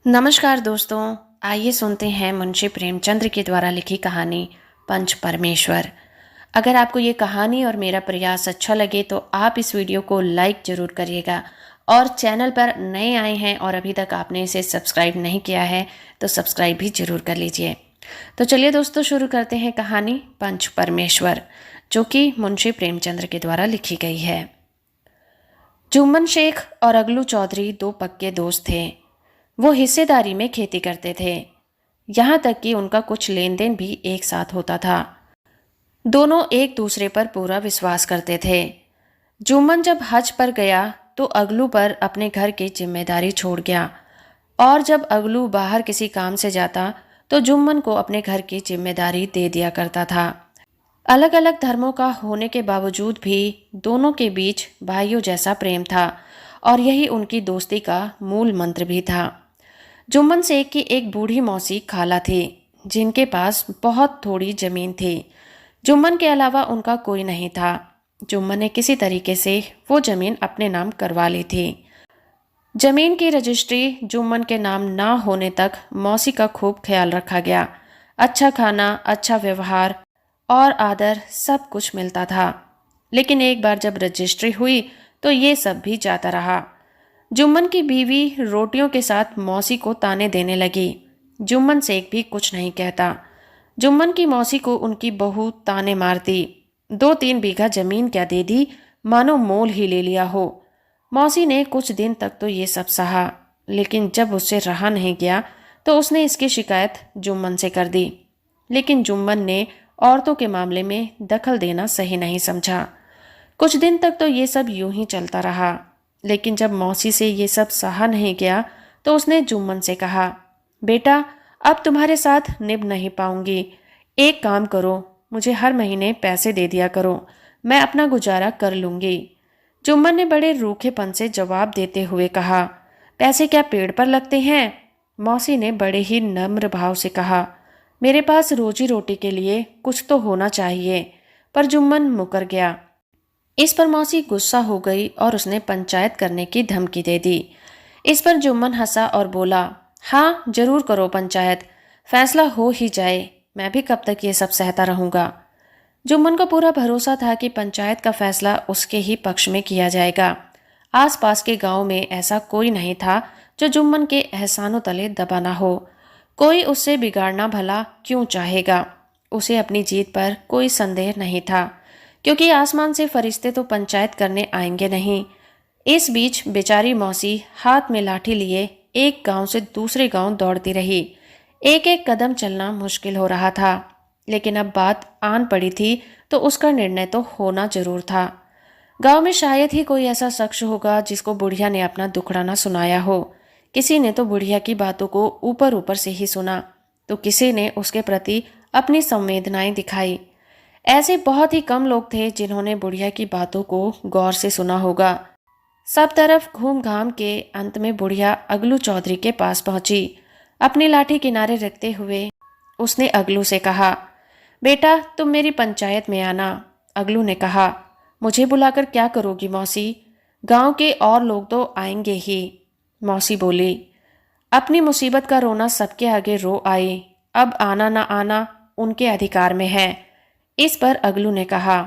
नमस्कार दोस्तों, आइए सुनते हैं मुंशी प्रेमचंद्र के द्वारा लिखी कहानी पंच परमेश्वर। अगर आपको ये कहानी और मेरा प्रयास अच्छा लगे तो आप इस वीडियो को लाइक ज़रूर करिएगा और चैनल पर नए आए हैं और अभी तक आपने इसे सब्सक्राइब नहीं किया है तो सब्सक्राइब भी ज़रूर कर लीजिए। तो चलिए दोस्तों, शुरू करते हैं कहानी पंच परमेश्वर, जो कि मुंशी प्रेमचंद्र के द्वारा लिखी गई है। जुम्मन शेख और अगलू चौधरी दो पक्के दोस्त थे। वो हिस्सेदारी में खेती करते थे, यहाँ तक कि उनका कुछ लेन देन भी एक साथ होता था। दोनों एक दूसरे पर पूरा विश्वास करते थे। जुम्मन जब हज पर गया तो अगलू पर अपने घर की जिम्मेदारी छोड़ गया, और जब अगलू बाहर किसी काम से जाता तो जुम्मन को अपने घर की जिम्मेदारी दे दिया करता था। अलग अलग धर्मों का होने के बावजूद भी दोनों के बीच भाइयों जैसा प्रेम था, और यही उनकी दोस्ती का मूल मंत्र भी था। जुम्मन शेख की एक बूढ़ी मौसी खाला थी, जिनके पास बहुत थोड़ी जमीन थी। जुम्मन के अलावा उनका कोई नहीं था। जुम्मन ने किसी तरीके से वो जमीन अपने नाम करवा ली थी। जमीन की रजिस्ट्री जुम्मन के नाम ना होने तक मौसी का खूब ख्याल रखा गया। अच्छा खाना, अच्छा व्यवहार और आदर सब कुछ मिलता था। लेकिन एक बार जब रजिस्ट्री हुई तो ये सब भी जाता रहा। जुम्मन की बीवी रोटियों के साथ मौसी को ताने देने लगी। जुम्मन शेख भी कुछ नहीं कहता। जुम्मन की मौसी को उनकी बहू ताने मारती। 2-3 बीघा जमीन क्या दे दी, मानो मोल ही ले लिया हो। मौसी ने कुछ दिन तक तो ये सब सहा, लेकिन जब उससे रहा नहीं गया तो उसने इसकी शिकायत जुम्मन से कर दी। लेकिन जुम्मन ने औरतों के मामले में दखल देना सही नहीं समझा। कुछ दिन तक तो ये सब यूं ही चलता रहा, लेकिन जब मौसी से ये सब सहा नहीं गया तो उसने जुम्मन से कहा, बेटा, अब तुम्हारे साथ निभ नहीं पाऊंगी। एक काम करो, मुझे हर महीने पैसे दे दिया करो, मैं अपना गुजारा कर लूंगी। जुम्मन ने बड़े रूखेपन से जवाब देते हुए कहा, पैसे क्या पेड़ पर लगते हैं? मौसी ने बड़े ही नम्र भाव से कहा, मेरे पास रोजी रोटी के लिए कुछ तो होना चाहिए। पर जुम्मन मुकर गया। इस पर मौसी गुस्सा हो गई और उसने पंचायत करने की धमकी दे दी। इस पर जुम्मन हंसा और बोला, हाँ जरूर करो पंचायत, फैसला हो ही जाए, मैं भी कब तक ये सब सहता रहूंगा। जुम्मन को पूरा भरोसा था कि पंचायत का फैसला उसके ही पक्ष में किया जाएगा। आसपास के गांव में ऐसा कोई नहीं था जो जुम्मन के एहसानों तले दबा ना हो। कोई उससे बिगाड़ना भला क्यों चाहेगा। उसे अपनी जीत पर कोई संदेह नहीं था, क्योंकि आसमान से फरिश्ते तो पंचायत करने आएंगे नहीं। इस बीच बेचारी मौसी हाथ में लाठी लिए एक गांव से दूसरे गांव दौड़ती रही। एक एक कदम चलना मुश्किल हो रहा था, लेकिन अब बात आन पड़ी थी तो उसका निर्णय तो होना जरूर था। गांव में शायद ही कोई ऐसा शख्स होगा जिसको बुढ़िया ने अपना दुखड़ा ना सुनाया हो। किसी ने तो बुढ़िया की बातों को ऊपर ऊपर से ही सुना, तो किसी ने उसके प्रति अपनी संवेदनाएं दिखाई। ऐसे बहुत ही कम लोग थे जिन्होंने बुढ़िया की बातों को गौर से सुना होगा। सब तरफ घूम घाम के अंत में बुढ़िया अगलू चौधरी के पास पहुंची। अपनी लाठी किनारे रखते हुए उसने अगलू से कहा, बेटा तुम मेरी पंचायत में आना। अगलू ने कहा, मुझे बुलाकर क्या करोगी मौसी, गांव के और लोग तो आएंगे ही। मौसी बोली, अपनी मुसीबत का रोना सबके आगे रो आई, अब आना ना आना उनके अधिकार में है। इस पर अगलू ने कहा,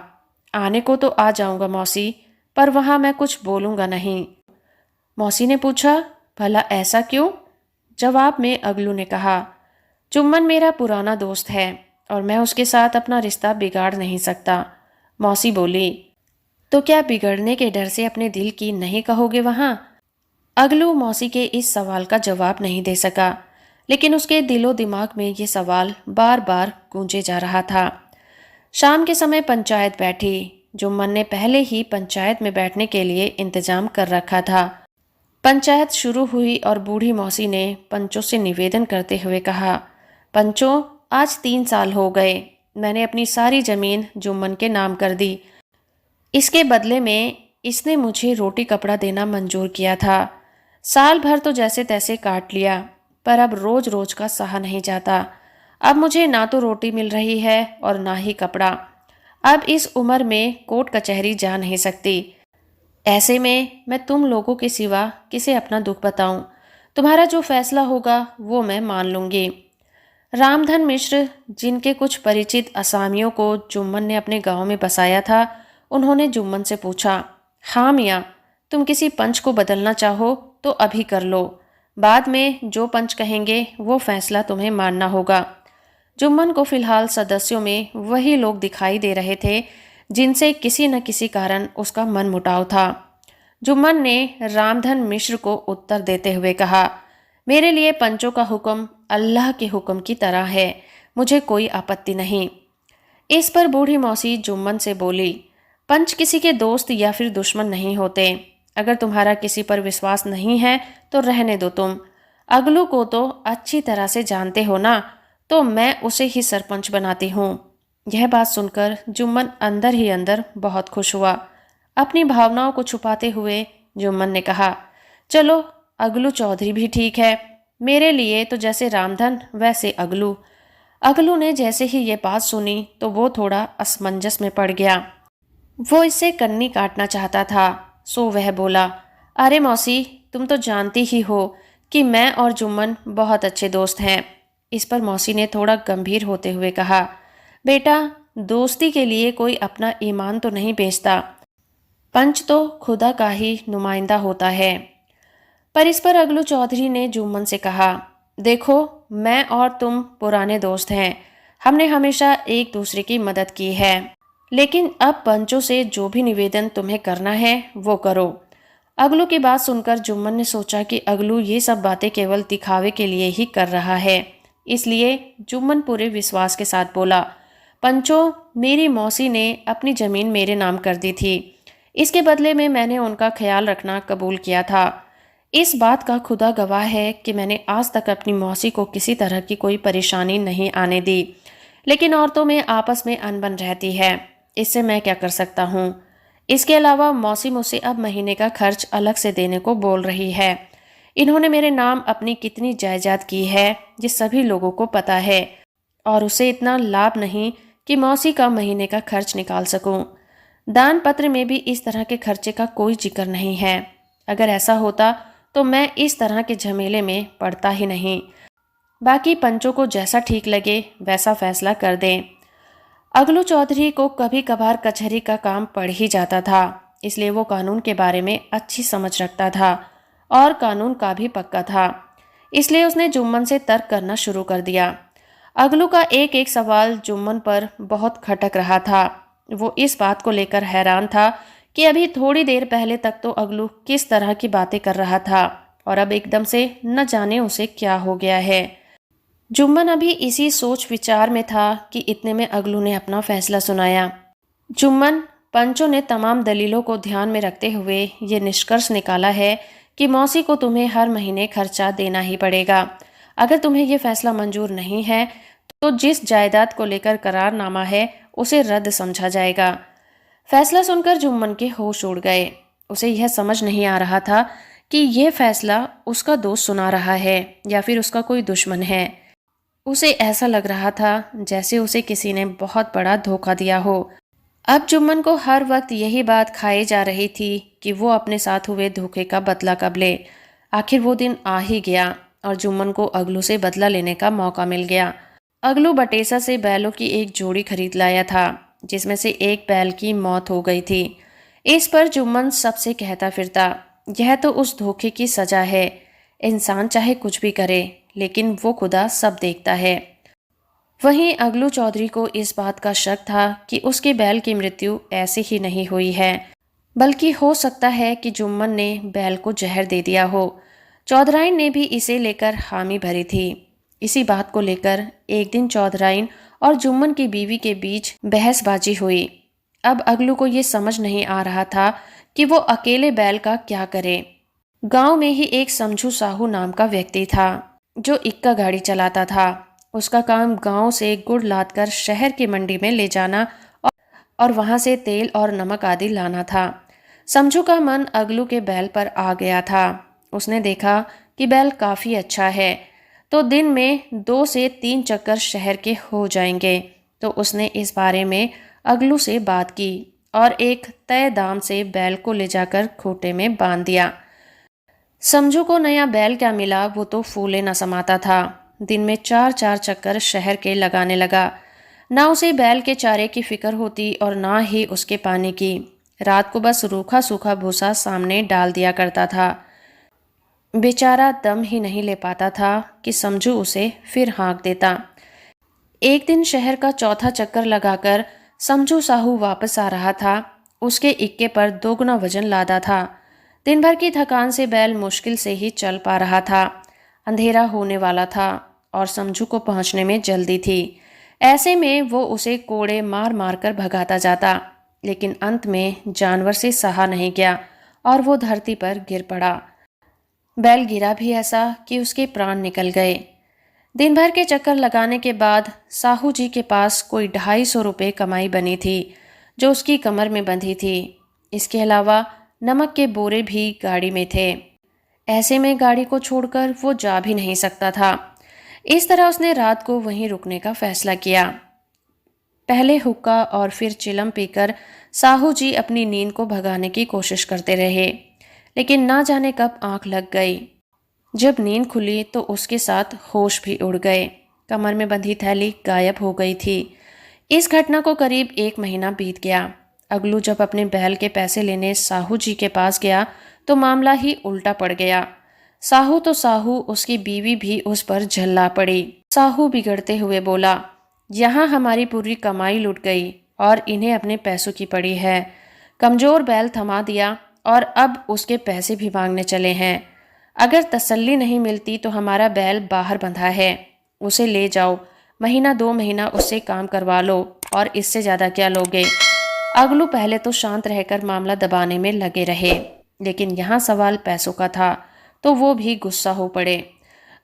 आने को तो आ जाऊंगा मौसी, पर वहां मैं कुछ बोलूंगा नहीं। मौसी ने पूछा, भला ऐसा क्यों? जवाब में अगलू ने कहा, जुम्मन मेरा पुराना दोस्त है और मैं उसके साथ अपना रिश्ता बिगाड़ नहीं सकता। मौसी बोली, तो क्या बिगड़ने के डर से अपने दिल की नहीं कहोगे वहां? अगलू मौसी के इस सवाल का जवाब नहीं दे सका, लेकिन उसके दिलो दिमाग में ये सवाल बार बार गूंजे जा रहा था। शाम के समय पंचायत बैठी। जुम्मन ने पहले ही पंचायत में बैठने के लिए इंतजाम कर रखा था। पंचायत शुरू हुई और बूढ़ी मौसी ने पंचों से निवेदन करते हुए कहा, पंचों, आज 3 साल हो गए, मैंने अपनी सारी जमीन जुम्मन के नाम कर दी। इसके बदले में इसने मुझे रोटी कपड़ा देना मंजूर किया था। साल भर तो जैसे तैसे काट लिया, पर अब रोज रोज का सहा नहीं जाता। अब मुझे ना तो रोटी मिल रही है और ना ही कपड़ा। अब इस उम्र में कोर्ट कचहरी जा नहीं सकती। ऐसे में मैं तुम लोगों के सिवा किसे अपना दुख बताऊं? तुम्हारा जो फैसला होगा वो मैं मान लूंगी। रामधन मिश्र, जिनके कुछ परिचित असामियों को जुम्मन ने अपने गांव में बसाया था, उन्होंने जुम्मन से पूछा, हाँ मियाँ, तुम किसी पंच को बदलना चाहो तो अभी कर लो। बाद में जो पंच कहेंगे वो फैसला तुम्हें मानना होगा। जुम्मन को फिलहाल सदस्यों में वही लोग दिखाई दे रहे थे जिनसे किसी न किसी कारण उसका मनमुटाव था। जुम्मन ने रामधन मिश्र को उत्तर देते हुए कहा, मेरे लिए पंचों का हुक्म अल्लाह के हुक्म की तरह है, मुझे कोई आपत्ति नहीं। इस पर बूढ़ी मौसी जुम्मन से बोली, पंच किसी के दोस्त या फिर दुश्मन नहीं होते। अगर तुम्हारा किसी पर विश्वास नहीं है तो रहने दो तुम। अगलू को तो अच्छी तरह से जानते हो ना, तो मैं उसे ही सरपंच बनाती हूँ। यह बात सुनकर जुम्मन अंदर ही अंदर बहुत खुश हुआ। अपनी भावनाओं को छुपाते हुए जुम्मन ने कहा, चलो अगलू चौधरी भी ठीक है, मेरे लिए तो जैसे रामधन वैसे अगलू। अगलू ने जैसे ही ये बात सुनी तो वो थोड़ा असमंजस में पड़ गया। वो इससे कन्नी काटना चाहता था, सो वह बोला, अरे मौसी, तुम तो जानती ही हो कि मैं और जुम्मन बहुत अच्छे दोस्त हैं। इस पर मौसी ने थोड़ा गंभीर होते हुए कहा, बेटा, दोस्ती के लिए कोई अपना ईमान तो नहीं बेचता, पंच तो खुदा का ही नुमाइंदा होता है। पर इस पर अगलू चौधरी ने जुम्मन से कहा, देखो, मैं और तुम पुराने दोस्त हैं, हमने हमेशा एक दूसरे की मदद की है, लेकिन अब पंचों से जो भी निवेदन तुम्हें करना है वो करो। अगलू की बात सुनकर जुम्मन ने सोचा कि अगलू ये सब बातें केवल दिखावे के लिए ही कर रहा है। इसलिए जुम्मन पूरे विश्वास के साथ बोला, पंचों, मेरी मौसी ने अपनी ज़मीन मेरे नाम कर दी थी। इसके बदले में मैंने उनका ख्याल रखना कबूल किया था। इस बात का खुदा गवाह है कि मैंने आज तक अपनी मौसी को किसी तरह की कोई परेशानी नहीं आने दी, लेकिन औरतों में आपस में अनबन रहती है, इससे मैं क्या कर सकता हूँ। इसके अलावा मौसी मुझसे अब महीने का खर्च अलग से देने को बोल रही है। इन्होंने मेरे नाम अपनी कितनी जायदाद की है ये सभी लोगों को पता है, और उसे इतना लाभ नहीं कि मौसी का महीने का खर्च निकाल सकूं। दान पत्र में भी इस तरह के खर्चे का कोई जिक्र नहीं है। अगर ऐसा होता तो मैं इस तरह के झमेले में पड़ता ही नहीं। बाकी पंचों को जैसा ठीक लगे वैसा फैसला कर दें। अगलू चौधरी को कभी कभार कचहरी का काम पड़ ही जाता था, इसलिए वो कानून के बारे में अच्छी समझ रखता था और कानून का भी पक्का था। इसलिए उसने जुम्मन से तर्क करना शुरू कर दिया। अगलू का एक एक सवाल जुम्मन पर बहुत खटक रहा था। वो इस बात को लेकर हैरान था कि अभी थोड़ी देर पहले तक तो अगलू किस तरह की बातें कर रहा था और अब एकदम से न जाने उसे क्या हो गया है। जुम्मन अभी इसी सोच विचार में था कि इतने में अगलू ने अपना फैसला सुनाया। जुम्मन, पंचों ने तमाम दलीलों को ध्यान में रखते हुए ये निष्कर्ष निकाला है कि मौसी को तुम्हें हर महीने खर्चा देना ही पड़ेगा। अगर तुम्हें यह फैसला मंजूर नहीं है तो जिस जायदाद को लेकर करारनामा है उसे रद्द समझा जाएगा। फैसला सुनकर जुम्मन के होश उड़ गए। उसे यह समझ नहीं आ रहा था कि यह फैसला उसका दोस्त सुना रहा है या फिर उसका कोई दुश्मन है। उसे ऐसा लग रहा था जैसे उसे किसी ने बहुत बड़ा धोखा दिया हो। अब जुम्मन को हर वक्त यही बात खाई जा रही थी कि वो अपने साथ हुए धोखे का बदला कब ले। आखिर वो दिन आ ही गया और जुम्मन को अगलू से बदला लेने का मौका मिल गया। अगलू बटेसा से बैलों की एक जोड़ी खरीद लाया था, जिसमें से एक बैल की मौत हो गई थी। इस पर जुम्मन सबसे कहता फिरता, यह तो उस धोखे की सजा है। इंसान चाहे कुछ भी करे, लेकिन वो खुदा सब देखता है। वहीं अगलू चौधरी को इस बात का शक था कि उसके बैल की मृत्यु ऐसे ही नहीं हुई है, बल्कि हो सकता है कि जुम्मन ने बैल को जहर दे दिया हो। चौधराइन ने भी इसे लेकर हामी भरी थी। इसी बात को लेकर एक दिन चौधराइन और जुम्मन की बीवी के बीच बहसबाजी हुई। अब अगलू को ये समझ नहीं आ रहा था कि वो अकेले बैल का क्या करे। गांव में ही एक समझू साहू नाम का व्यक्ति था जो इक्का गाड़ी चलाता था। उसका काम गांव से गुड़ लादकर शहर की मंडी में ले जाना और वहां से तेल और नमक आदि लाना था। समझू का मन अगलू के बैल पर आ गया था। उसने देखा कि बैल काफी अच्छा है तो दिन में 2 से 3 चक्कर शहर के हो जाएंगे। तो उसने इस बारे में अगलू से बात की और एक तय दाम से बैल को ले जाकर खूंटे में बांध दिया। समझू को नया बैल क्या मिला, वो तो फूले न समाता था। दिन में 4-4 चक्कर शहर के लगाने लगा। ना उसे बैल के चारे की फिक्र होती और ना ही उसके पानी की। रात को बस रूखा सूखा भूसा सामने डाल दिया करता था। बेचारा दम ही नहीं ले पाता था कि समझू उसे फिर हाँक देता। एक दिन शहर का चौथा चक्कर लगाकर समझू साहू वापस आ रहा था। उसके इक्के पर दोगुना वजन लादा था। दिन भर की थकान से बैल मुश्किल से ही चल पा रहा था। अंधेरा होने वाला था और समझू को पहुंचने में जल्दी थी। ऐसे में वो उसे कोड़े मार मार कर भगाता जाता, लेकिन अंत में जानवर से सहा नहीं गया और वो धरती पर गिर पड़ा। बैल गिरा भी ऐसा कि उसके प्राण निकल गए। दिन भर के चक्कर लगाने के बाद साहू जी के पास कोई 250 रुपये कमाई बनी थी, जो उसकी कमर में बंधी थी। इसके अलावा नमक के बोरे भी गाड़ी में थे। ऐसे में गाड़ी को छोड़कर वो जा भी नहीं सकता था। इस तरह उसने रात को वहीं रुकने का फैसला किया। पहले हुक्का और फिर चिलम पीकर साहू जी अपनी नींद को भगाने की कोशिश करते रहे, लेकिन ना जाने कब आंख लग गई। जब नींद खुली तो उसके साथ होश भी उड़ गए। कमर में बंधी थैली गायब हो गई थी। इस घटना को करीब 1 महीना बीत गया। अगलू जब अपने बैल के पैसे लेने साहू जी के पास गया तो मामला ही उल्टा पड़ गया। साहू तो साहू, उसकी बीवी भी उस पर झल्ला पड़ी। साहू बिगड़ते हुए बोला, यहाँ हमारी पूरी कमाई लुट गई और इन्हें अपने पैसों की पड़ी है। कमजोर बैल थमा दिया और अब उसके पैसे भी मांगने चले हैं। अगर तसल्ली नहीं मिलती तो हमारा बैल बाहर बंधा है, उसे ले जाओ। 1-2 महीना उससे काम करवा लो और इससे ज़्यादा क्या लोगे। अगलू पहले तो शांत रहकर मामला दबाने में लगे रहे, लेकिन यहाँ सवाल पैसों का था तो वो भी गुस्सा हो पड़े।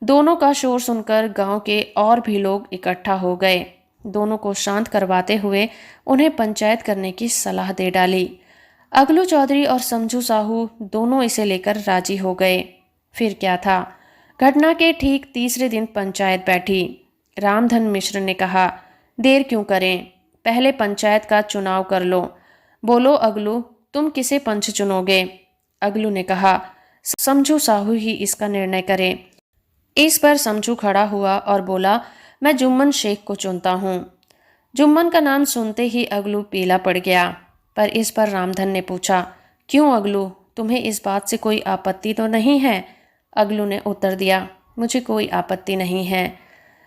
दोनों का शोर सुनकर गांव के और भी लोग इकट्ठा हो गए। दोनों को शांत करवाते हुए उन्हें पंचायत करने की सलाह दे डाली। अगलू चौधरी और समझू साहू दोनों इसे लेकर राजी हो गए। फिर क्या था, घटना के ठीक तीसरे दिन पंचायत बैठी। रामधन मिश्र ने कहा, देर क्यों करें, पहले पंचायत का चुनाव कर लो। बोलो अगलू, तुम किसे पंच चुनोगे। अगलू ने कहा, समझू साहू ही इसका निर्णय करें। इस पर समझू खड़ा हुआ और बोला, मैं जुम्मन शेख को चुनता हूँ। जुम्मन का नाम सुनते ही अगलू पीला पड़ गया। पर इस पर रामधन ने पूछा, क्यों अगलू, तुम्हें इस बात से कोई आपत्ति तो नहीं है। अगलू ने उत्तर दिया, मुझे कोई आपत्ति नहीं है।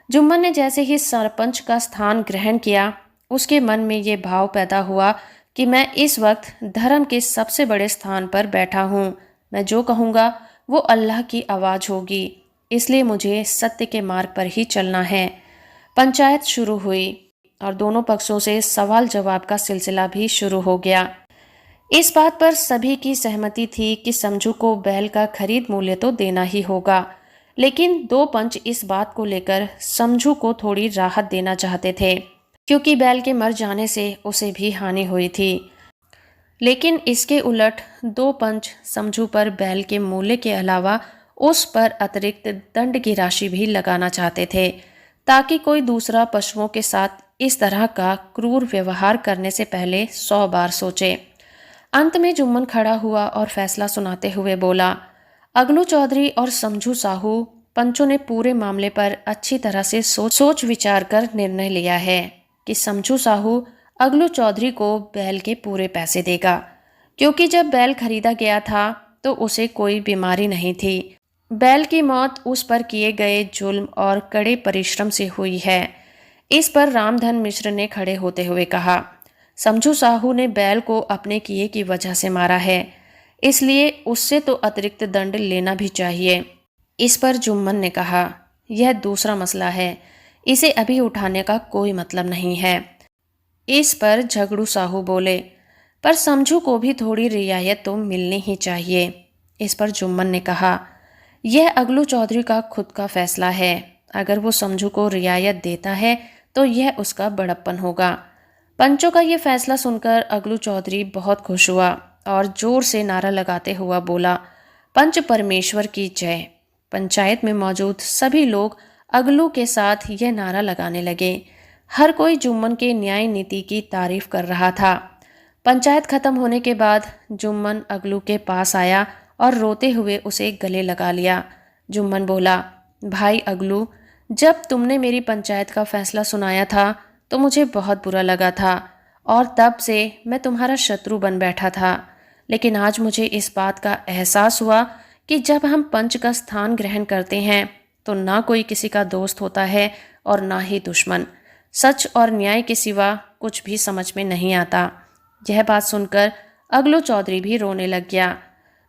जुम्मन ने जैसे ही सरपंच का स्थान ग्रहण किया, उसके मन में ये भाव पैदा हुआ कि मैं इस वक्त धर्म के सबसे बड़े स्थान पर बैठा हूँ। मैं जो कहूँगा वो अल्लाह की आवाज़ होगी, इसलिए मुझे सत्य के मार्ग पर ही चलना है। पंचायत शुरू हुई और दोनों पक्षों से सवाल जवाब का सिलसिला भी शुरू हो गया। इस बात पर सभी की सहमति थी कि समझू को बैल का खरीद मूल्य तो देना ही होगा, लेकिन दो पंच इस बात को लेकर समझू को थोड़ी राहत देना चाहते थे, क्योंकि बैल के मर जाने से उसे भी हानि हुई थी। लेकिन इसके उलट दो पंच समझू पर बैल के मूल्य के अलावा उस पर अतिरिक्त दंड की राशि भी लगाना चाहते थे, ताकि कोई दूसरा पशुओं के साथ इस तरह का क्रूर व्यवहार करने से पहले 100 बार सोचे। अंत में जुम्मन खड़ा हुआ और फैसला सुनाते हुए बोला, अगलू चौधरी और समझू साहू पंचों ने पूरे मामले पर अच्छी तरह से सोच विचार कर निर्णय लिया है कि समझू साहू अगलू चौधरी को बैल के पूरे पैसे देगा, क्योंकि जब बैल खरीदा गया था तो उसे कोई बीमारी नहीं थी। बैल की मौत उस पर किए गए जुल्म और कड़े परिश्रम से हुई है। इस पर रामधन मिश्र ने खड़े होते हुए कहा, समझू साहू ने बैल को अपने किए की वजह से मारा है, इसलिए उससे तो अतिरिक्त दंड लेना भी चाहिए। इस पर जुम्मन ने कहा, यह दूसरा मसला है, इसे अभी उठाने का कोई मतलब नहीं है। इस पर झगड़ू साहू बोले, पर समझू को भी थोड़ी रियायत तो मिलनी ही चाहिए। इस पर जुम्मन ने कहा, यह अगलू चौधरी का खुद का फैसला है, अगर वो समझू को रियायत देता है तो यह उसका बड़प्पन होगा। पंचों का यह फैसला सुनकर अगलू चौधरी बहुत खुश हुआ और जोर से नारा लगाते हुआ बोला, पंच परमेश्वर की जय। पंचायत में मौजूद सभी लोग अगलू के साथ यह नारा लगाने लगे। हर कोई जुम्मन के न्याय नीति की तारीफ कर रहा था। पंचायत खत्म होने के बाद जुम्मन अगलू के पास आया और रोते हुए उसे गले लगा लिया। जुम्मन बोला, भाई अगलू, जब तुमने मेरी पंचायत का फैसला सुनाया था तो मुझे बहुत बुरा लगा था और तब से मैं तुम्हारा शत्रु बन बैठा था। लेकिन आज मुझे इस बात का एहसास हुआ कि जब हम पंच का स्थान ग्रहण करते हैं तो ना कोई किसी का दोस्त होता है और ना ही दुश्मन। सच और न्याय के सिवा कुछ भी समझ में नहीं आता। यह बात सुनकर अगलू चौधरी भी रोने लग गया।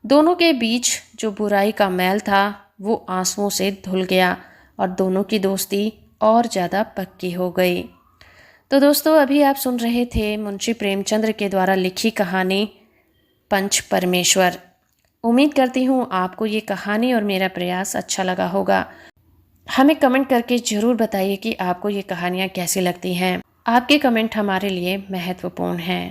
दोनों के बीच जो बुराई का मैल था वो आंसुओं से धुल गया और दोनों की दोस्ती और ज़्यादा पक्की हो गई। तो दोस्तों, अभी आप सुन रहे थे मुंशी प्रेमचंद्र के द्वारा लिखी कहानी पंच परमेश्वर। उम्मीद करती हूँ आपको ये कहानी और मेरा प्रयास अच्छा लगा होगा। हमें कमेंट करके ज़रूर बताइए कि आपको ये कहानियाँ कैसी लगती हैं। आपके कमेंट हमारे लिए महत्वपूर्ण हैं।